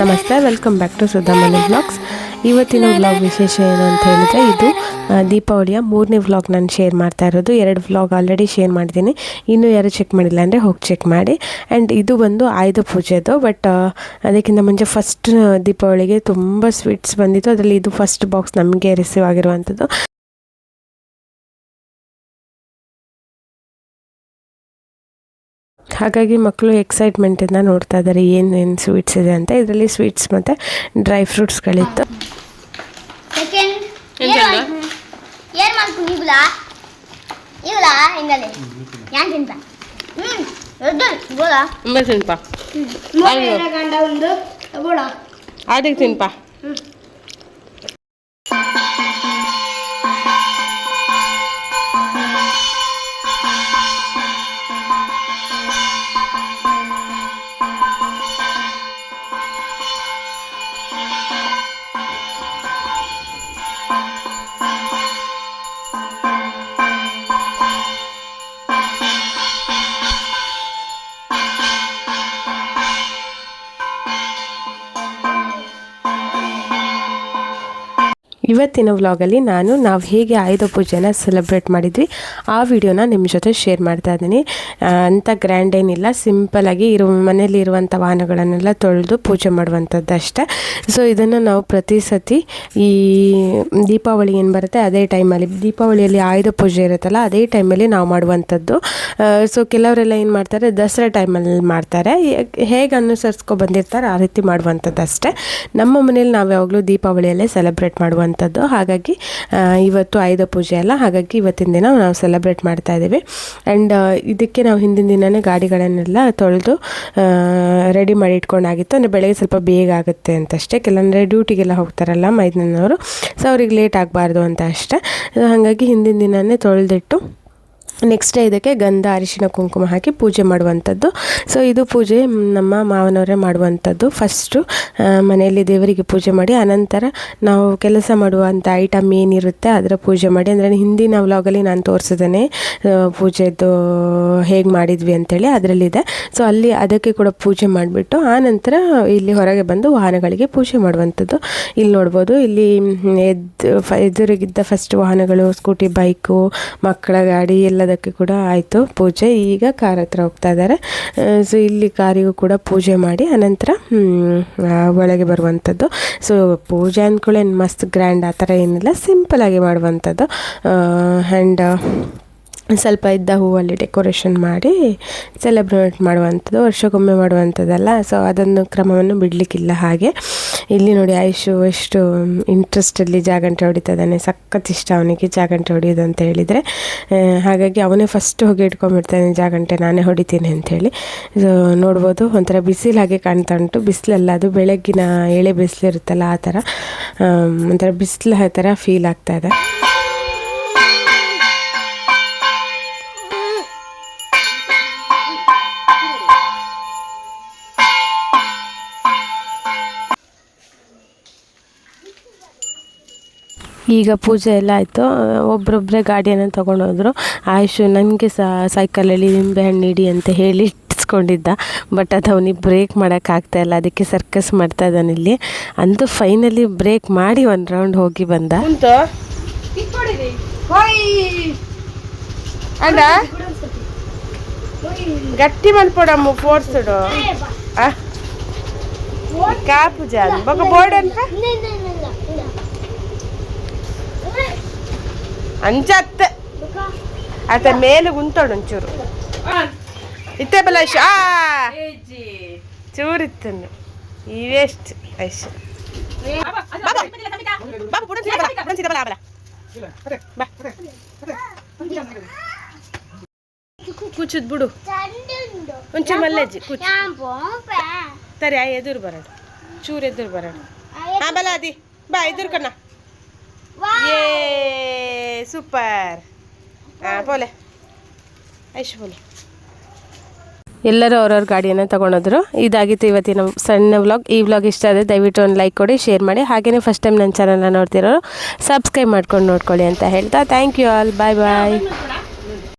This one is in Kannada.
ನಮಸ್ತೆ, ವೆಲ್ಕಮ್ ಬ್ಯಾಕ್ ಟು ಸುಧಾಮನಿ ವ್ಲಾಗ್ಸ್. ಇವತ್ತಿನ ವ್ಲಾಗ್ ವಿಶೇಷ ಏನು ಅಂತ ಹೇಳಿದರೆ, ಇದು ದೀಪಾವಳಿಯ 3ನೇ ವ್ಲಾಗ್ ನಾನು ಶೇರ್ ಮಾಡ್ತಾ ಇರೋದು. 2 ವ್ಲಾಗ್ ಆಲ್ರೆಡಿ ಶೇರ್ ಮಾಡಿದ್ದೀನಿ, ಇನ್ನೂ ಯಾರು ಚೆಕ್ ಮಾಡಿಲ್ಲ ಅಂದರೆ ಹೋಗಿ ಚೆಕ್ ಮಾಡಿ. ಆ್ಯಂಡ್ ಇದು ಬಂದು ಆಯುಧ ಪೂಜೆದು, ಬಟ್ ಅದಕ್ಕಿಂತ ಮುಂಚೆ ಫಸ್ಟ್ ದೀಪಾವಳಿಗೆ ತುಂಬ ಸ್ವೀಟ್ಸ್ ಬಂದಿತ್ತು. ಅದರಲ್ಲಿ ಇದು ಫಸ್ಟ್ ಬಾಕ್ಸ್ ನಮಗೆ ರಿಸೀವ್ ಆಗಿರುವಂಥದ್ದು. ಹಾಗಾಗಿ ಮಕ್ಕಳು ಎಕ್ಸೈಟ್ಮೆಂಟಿಂದ ನೋಡ್ತಾ ಇದ್ದಾರೆ ಏನೇನು ಸ್ವೀಟ್ಸ್ ಇದೆ ಅಂತ. ಇದರಲ್ಲಿ ಸ್ವೀಟ್ಸ್ ಮತ್ತು ಡ್ರೈ ಫ್ರೂಟ್ಸ್ಗಳಿತ್ತು. ತಿನ್ಪಾ ಇವತ್ತಿನ ವ್ಲಾಗಲ್ಲಿ ನಾವು ಹೇಗೆ ಆಯುಧ ಪೂಜೆನ ಸೆಲೆಬ್ರೇಟ್ ಮಾಡಿದ್ವಿ ಆ ವಿಡಿಯೋನ ನಿಮ್ಮ ಜೊತೆ ಶೇರ್ ಮಾಡ್ತಾ ಇದ್ದೀನಿ. ಅಂಥ ಗ್ರ್ಯಾಂಡ್ ಏನಿಲ್ಲ, ಸಿಂಪಲಾಗಿ ಮನೇಲಿ ಇರುವಂಥ ವಾಹನಗಳನ್ನೆಲ್ಲ ತೊಳೆದು ಪೂಜೆ ಮಾಡುವಂಥದ್ದು ಅಷ್ಟೇ. ಸೊ ಇದನ್ನು ನಾವು ಪ್ರತಿ ಸತಿ ಈ ದೀಪಾವಳಿ ಏನು ಬರುತ್ತೆ ಅದೇ ಟೈಮಲ್ಲಿ, ದೀಪಾವಳಿಯಲ್ಲಿ ಆಯುಧ ಪೂಜೆ ಇರುತ್ತಲ್ಲ ಅದೇ ಟೈಮಲ್ಲಿ ನಾವು ಮಾಡುವಂಥದ್ದು. ಸೊ ಕೆಲವರೆಲ್ಲ ಏನು ಮಾಡ್ತಾರೆ, ದಸರಾ ಟೈಮಲ್ಲಿ ಮಾಡ್ತಾರೆ. ಹೇಗೆ ಅನುಸರಿಸ್ಕೊ ಬಂದಿರ್ತಾರೆ ಆ ರೀತಿ ಮಾಡುವಂಥದ್ದು ಅಷ್ಟೇ. ನಮ್ಮ ಮನೇಲಿ ನಾವು ಯಾವಾಗಲೂ ದೀಪಾವಳಿಯಲ್ಲೇ ಸೆಲೆಬ್ರೇಟ್ ಮಾಡುವಂಥದ್ದು. ಹಾಗಾಗಿ ಇವತ್ತು ಆಯುಧ ಪೂಜೆ ಅಲ್ಲ, ಹಾಗಾಗಿ ಇವತ್ತಿನ ದಿನ ನಾವು ಸೆಲೆಬ್ರೇಟ್ ಮಾಡ್ತಾ ಇದ್ದೀವಿ. ಆ್ಯಂಡ್ ಇದಕ್ಕೆ ನಾವು ಹಿಂದಿನ ದಿನವೇ ಗಾಡಿಗಳನ್ನೆಲ್ಲ ತೊಳೆದು ರೆಡಿ ಮಾಡಿ ಇಟ್ಕೊಂಡಾಗಿತ್ತು. ಅಂದರೆ ಬೆಳಗ್ಗೆ ಸ್ವಲ್ಪ ಬೇಗ ಆಗುತ್ತೆ ಅಂತಷ್ಟೇ. ಕೆಲವೊಂದರೆ ಡ್ಯೂಟಿಗೆಲ್ಲ ಹೋಗ್ತಾರಲ್ಲ ಮೈದನವರು, ಸೊ ಅವ್ರಿಗೆ ಲೇಟ್ ಆಗಬಾರ್ದು ಅಂತ ಅಷ್ಟೇ. ಹಾಗಾಗಿ ಹಿಂದಿನ ದಿನವೇ ತೊಳೆದಿಟ್ಟು ನೆಕ್ಸ್ಟ್ ಡೇ ಇದಕ್ಕೆ ಗಂಧ ಅರಿಶಿಣ ಕುಂಕುಮ ಹಾಕಿ ಪೂಜೆ ಮಾಡುವಂಥದ್ದು. ಸೊ ಇದು ಪೂಜೆ ನಮ್ಮ ಮಾವನವರೇ ಮಾಡುವಂಥದ್ದು. ಫಸ್ಟು ಮನೆಯಲ್ಲಿ ದೇವರಿಗೆ ಪೂಜೆ ಮಾಡಿ, ಆನಂತರ ನಾವು ಕೆಲಸ ಮಾಡುವಂಥ ಐಟಮ್ ಏನಿರುತ್ತೆ ಅದರ ಪೂಜೆ ಮಾಡಿ. ಅಂದರೆ ಹಿಂದಿನ ವ್ಲಾಗಲ್ಲಿ ನಾನು ತೋರಿಸಿದ್ದೇನೆ ಪೂಜೆದು ಹೇಗೆ ಮಾಡಿದ್ವಿ ಅಂತೇಳಿ, ಅದರಲ್ಲಿದೆ. ಸೊ ಅಲ್ಲಿ ಅದಕ್ಕೆ ಕೂಡ ಪೂಜೆ ಮಾಡಿಬಿಟ್ಟು ಆನಂತರ ಇಲ್ಲಿ ಹೊರಗೆ ಬಂದು ವಾಹನಗಳಿಗೆ ಪೂಜೆ ಮಾಡುವಂಥದ್ದು. ಇಲ್ಲಿ ನೋಡ್ಬೋದು, ಇಲ್ಲಿ ಎದುರಿಗಿದ್ದ ಫಸ್ಟ್ ವಾಹನಗಳು ಸ್ಕೂಟಿ, ಬೈಕು, ಮಕ್ಕಳ ಗಾಡಿ ಎಲ್ಲದಕ್ಕೆ ಕೂಡ ಆಯಿತು ಪೂಜೆ. ಈಗ ಕಾರ್ ಹತ್ರ ಹೋಗ್ತಾ ಇದ್ದಾರೆ. ಸೊ ಇಲ್ಲಿ ಕಾರಿಗೂ ಕೂಡ ಪೂಜೆ ಮಾಡಿ ಅನಂತರ ಒಳಗೆ ಬರುವಂಥದ್ದು. ಸೊ ಪೂಜೆ ಅಂದ್ಕೊಳ್ಳಿ ಮಸ್ತ್ ಗ್ರ್ಯಾಂಡ್ ಆ ಥರ ಏನಿಲ್ಲ, ಸಿಂಪಲಾಗಿ ಮಾಡುವಂಥದ್ದು. ಆ್ಯಂಡ್ ಸ್ವಲ್ಪ ಇದ್ದ ಹೂವಲ್ಲಿ ಡೆಕೋರೇಷನ್ ಮಾಡಿ ಸೆಲೆಬ್ರೇಟ್ ಮಾಡುವಂಥದ್ದು. ವರ್ಷಕ್ಕೊಮ್ಮೆ ಮಾಡುವಂಥದ್ದಲ್ಲ, ಸೊ ಅದನ್ನು ಕ್ರಮವನ್ನು ಬಿಡಲಿಕ್ಕಿಲ್ಲ. ಹಾಗೆ ಇಲ್ಲಿ ನೋಡಿ, ಆಯುಷು ಎಷ್ಟು ಇಂಟ್ರೆಸ್ಟಲ್ಲಿ ಜಾಗಂಟೆ ಹೊಡಿತಾ ಇದ್ದಾನೆ. ಸಖತ್ ಇಷ್ಟ ಅವನಿಗೆ ಜಾಗಂಟೆ ಹೊಡಿಯೋದು ಅಂತ ಹೇಳಿದರೆ. ಹಾಗಾಗಿ ಅವನೇ ಫಸ್ಟ್ ಹೋಗಿ ಇಟ್ಕೊಂಡ್ಬಿಡ್ತಾನೆ ಜಾಗಂಟೆ, ನಾನೇ ಹೊಡಿತೀನಿ ಅಂಥೇಳಿ. ಸೊ ನೋಡ್ಬೋದು, ಒಂಥರ ಬಿಸಿಲು ಹಾಗೆ ಕಾಣ್ತಾ ಉಂಟು. ಬಿಸಿಲಲ್ಲ, ಅದು ಬೆಳಗ್ಗಿನ ಎಳೆ ಬಿಸಿಲು ಇರುತ್ತಲ್ಲ ಆ ಥರ, ಒಂಥರ ಬಿಸಿಲು ಆ ಥರ ಫೀಲ್ ಆಗ್ತಾ ಇದೆ. ಈಗ ಪೂಜೆ ಎಲ್ಲ ಆಯಿತು. ಒಬ್ಬರೊಬ್ಬರೇ ಗಾಡಿಯನ್ನು ತೊಗೊಂಡೋದ್ರು. ಆಯುಷು ನನಗೆ ಸೈಕಲಲ್ಲಿ ನಿಂಬೆಹಣ್ಣು ಇಡಿ ಅಂತ ಹೇಳಿ ಇಟ್ಟಿಸ್ಕೊಂಡಿದ್ದ, ಬಟ್ ಅದು ಅವನಿಗೆ ಬ್ರೇಕ್ ಮಾಡೋಕ್ಕಾಗ್ತಾಯಿಲ್ಲ. ಅದಕ್ಕೆ ಸರ್ಕಸ್ ಮಾಡ್ತಾ ಇದ್ದಾನೆ ಇಲ್ಲಿ. ಅಂತೂ ಫೈನಲಿ ಬ್ರೇಕ್ ಮಾಡಿ ಒಂದು ರೌಂಡ್ ಹೋಗಿ ಬಂದ. ಅಲ್ಲ ಗಟ್ಟಿ ಮಲ್ಪೋಡಮ್ಮ ಫೋರ್ಸ್ಡು ಕಾ ಪೂಜೆ ಬೊಕ್ಕ ಬೋರ್ಡ್ ಅಂತ ಅಂಜತ್ತ ಆತ ಮೇಲೆ ಉಂಟೋಡು ಒಂಚೂರು ಇತ್ತೆ ಬಲ ಚೂರಿತ್ತು ಇವೆಷ್ಟು ಐಶ್ ಕೂಚುದ್ ಬಿಡು ಒಂಚೂರು ಮಲ್ಲೆಜ್ಜಿ ಕೂಚು ತರಿ ಎದುರು ಬರೋಣ, ಚೂರು ಎದುರು ಬರೋಣ. ಹಾಂ ಬಲ ಅದಿ ಬಾ ಎದುರು ಕಣ್ಣ. ಏ ಸೂಪರ್. ಬೋಲೆ ಐಶ್ ಬೋಲೆ. ಎಲ್ಲರೂ ಅವ್ರವ್ರ ಗಾಡಿಯನ್ನು ತೊಗೊಂಡೋದ್ರು. ಇದಾಗಿತ್ತು ಇವತ್ತಿನ ಸಣ್ಣ ವ್ಲಾಗ್. ಈ ವ್ಲಾಗ್ ಇಷ್ಟ ಆದರೆ ದಯವಿಟ್ಟು ಒಂದು ಲೈಕ್ ಕೊಡಿ, ಶೇರ್ ಮಾಡಿ. ಹಾಗೆಯೇ ಫಸ್ಟ್ ಟೈಮ್ ನನ್ನ ಚಾನಲ್ನ ನೋಡ್ತಿರೋರು ಸಬ್ಸ್ಕ್ರೈಬ್ ಮಾಡ್ಕೊಂಡು ನೋಡ್ಕೊಳ್ಳಿ ಅಂತ ಹೇಳ್ತಾ thank you all. Bye bye.